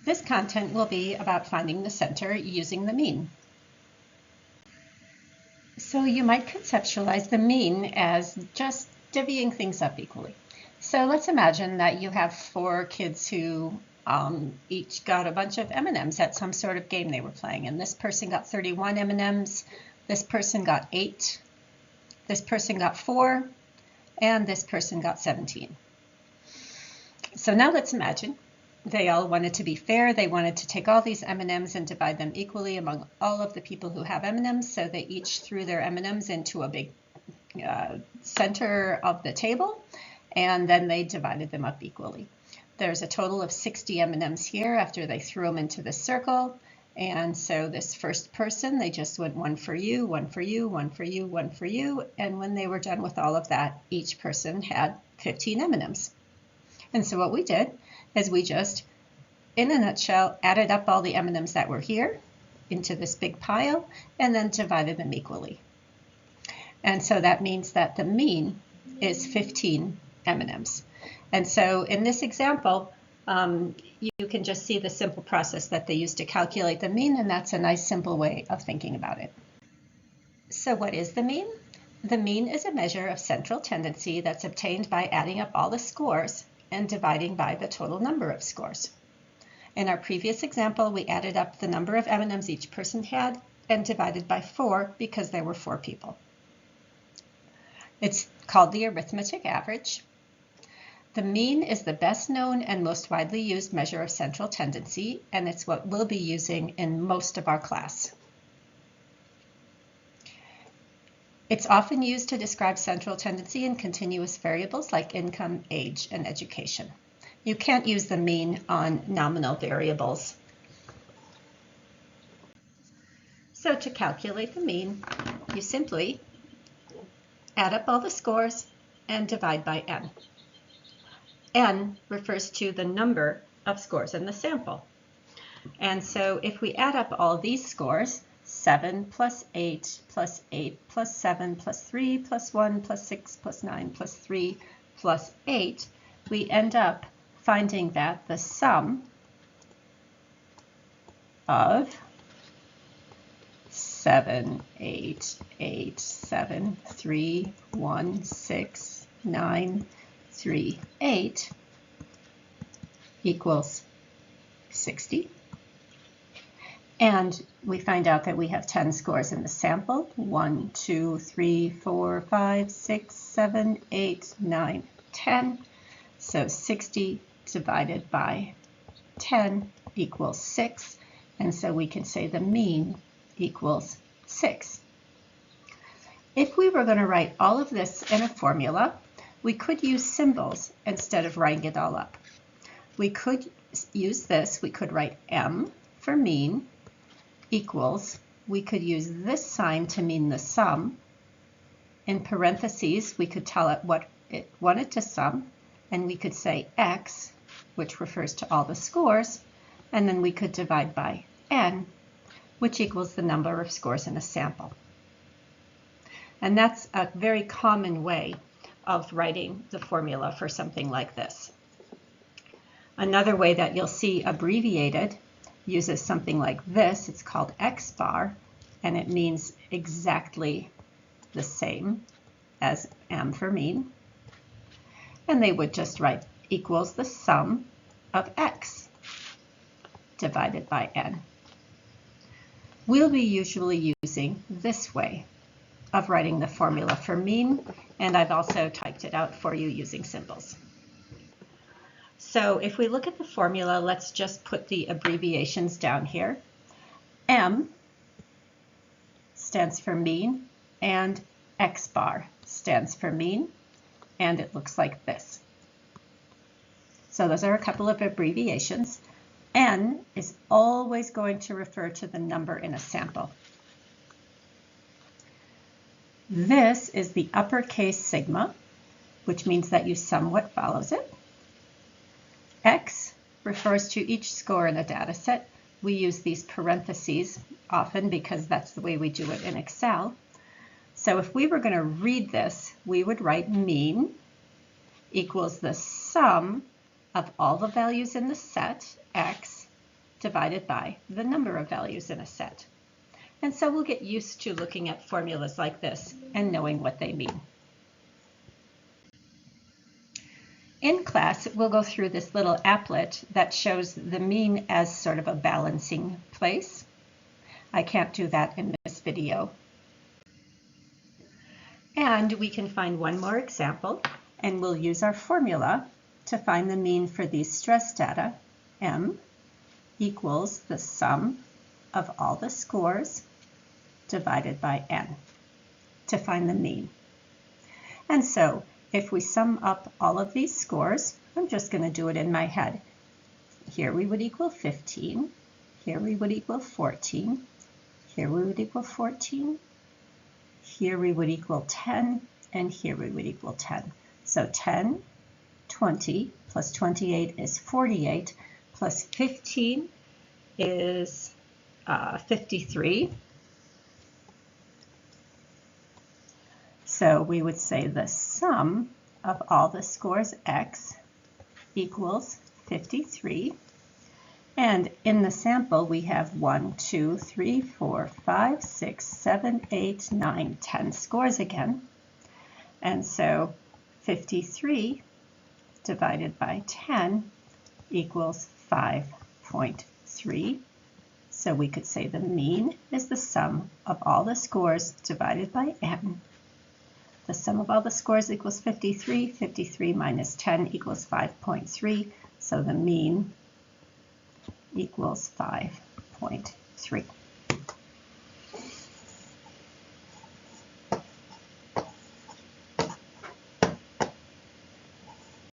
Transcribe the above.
This content will be about finding the center using the mean. So you might conceptualize the mean as just divvying things up equally. So let's imagine that you have 4 kids who each got a bunch of M&Ms at some sort of game they were playing. And this person got 31 M&Ms, this person got 8, this person got 4, and this person got 17. So now let's imagine they all wanted to be fair. They wanted to take all these M&Ms and divide them equally among all of the people who have M&Ms. So they each threw their M&Ms into a big center of the table, and then they divided them up equally. There's a total of 60 M&Ms here after they threw them into the circle. And so this first person, they just went 1 for you, 1 for you, 1 for you, 1 for you. And when they were done with all of that, each person had 15 M&Ms. And so what we did is we just, in a nutshell, added up all the M&Ms that were here into this big pile and then divided them equally. And so that means that the mean is 15 M&Ms. And so in this example, you can just see the simple process that they used to calculate the mean, and that's a nice simple way of thinking about it. So what is the mean? The mean is a measure of central tendency that's obtained by adding up all the scores and dividing by the total number of scores. In our previous example, we added up the number of M&Ms each person had and divided by 4 because there were 4 people. It's called the arithmetic average. The mean is the best known and most widely used measure of central tendency, and it's what we'll be using in most of our class. It's often used to describe central tendency in continuous variables like income, age, and education. You can't use the mean on nominal variables. So to calculate the mean, you simply add up all the scores and divide by n. N refers to the number of scores in the sample. And so if we add up all these scores, 7 plus 8 plus 8 plus 7 plus 3 plus 1 plus 6 plus 9 plus 3 plus 8, we end up finding that the sum of 7, 8, 8, 7, 3, 1, 6, 9, 3, 8 equals 60. And we find out that we have 10 scores in the sample. 1, 2, 3, 4, 5, 6, 7, 8, 9, 10. So 60 divided by 10 equals 6. And so we can say the mean equals 6. If we were going to write all of this in a formula, we could use symbols instead of writing it all up. We could use this. We could write M for mean equals, we could use this sign to mean the sum. In parentheses, we could tell it what it wanted to sum, and we could say X, which refers to all the scores, and then we could divide by N, which equals the number of scores in a sample. And that's a very common way of writing the formula for something like this. Another way that you'll see abbreviated uses something like this. It's called X bar, and it means exactly the same as M for mean. And they would just write equals the sum of X divided by N. We'll be usually using this way of writing the formula for mean, and I've also typed it out for you using symbols. So if we look at the formula, let's just put the abbreviations down here. M stands for mean, and X bar stands for mean, and it looks like this. So those are a couple of abbreviations. N is always going to refer to the number in a sample. This is the uppercase sigma, which means that you sum what follows it. X refers to each score in a data set. We use these parentheses often because that's the way we do it in Excel. So if we were going to read this, we would write mean equals the sum of all the values in the set, X, divided by the number of values in a set. And so we'll get used to looking at formulas like this and knowing what they mean. In class, we'll go through this little applet that shows the mean as sort of a balancing place. I can't do that in this video. And we can find one more example, and we'll use our formula to find the mean for these stress data. M equals the sum of all the scores divided by n to find the mean. And so if we sum up all of these scores, I'm just going to do it in my head. Here we would equal 15, here we would equal 14, here we would equal 14, here we would equal 10, and here we would equal 10. So 10, 20 plus 28 is 48, plus 15 is 53. So we would say the sum of all the scores x equals 53. And in the sample, we have 1, 2, 3, 4, 5, 6, 7, 8, 9, 10 scores again. And so 53 divided by 10 equals 5.3. So we could say the mean is the sum of all the scores divided by n. The sum of all the scores equals 53. 53 minus 10 equals 5.3. So the mean equals 5.3.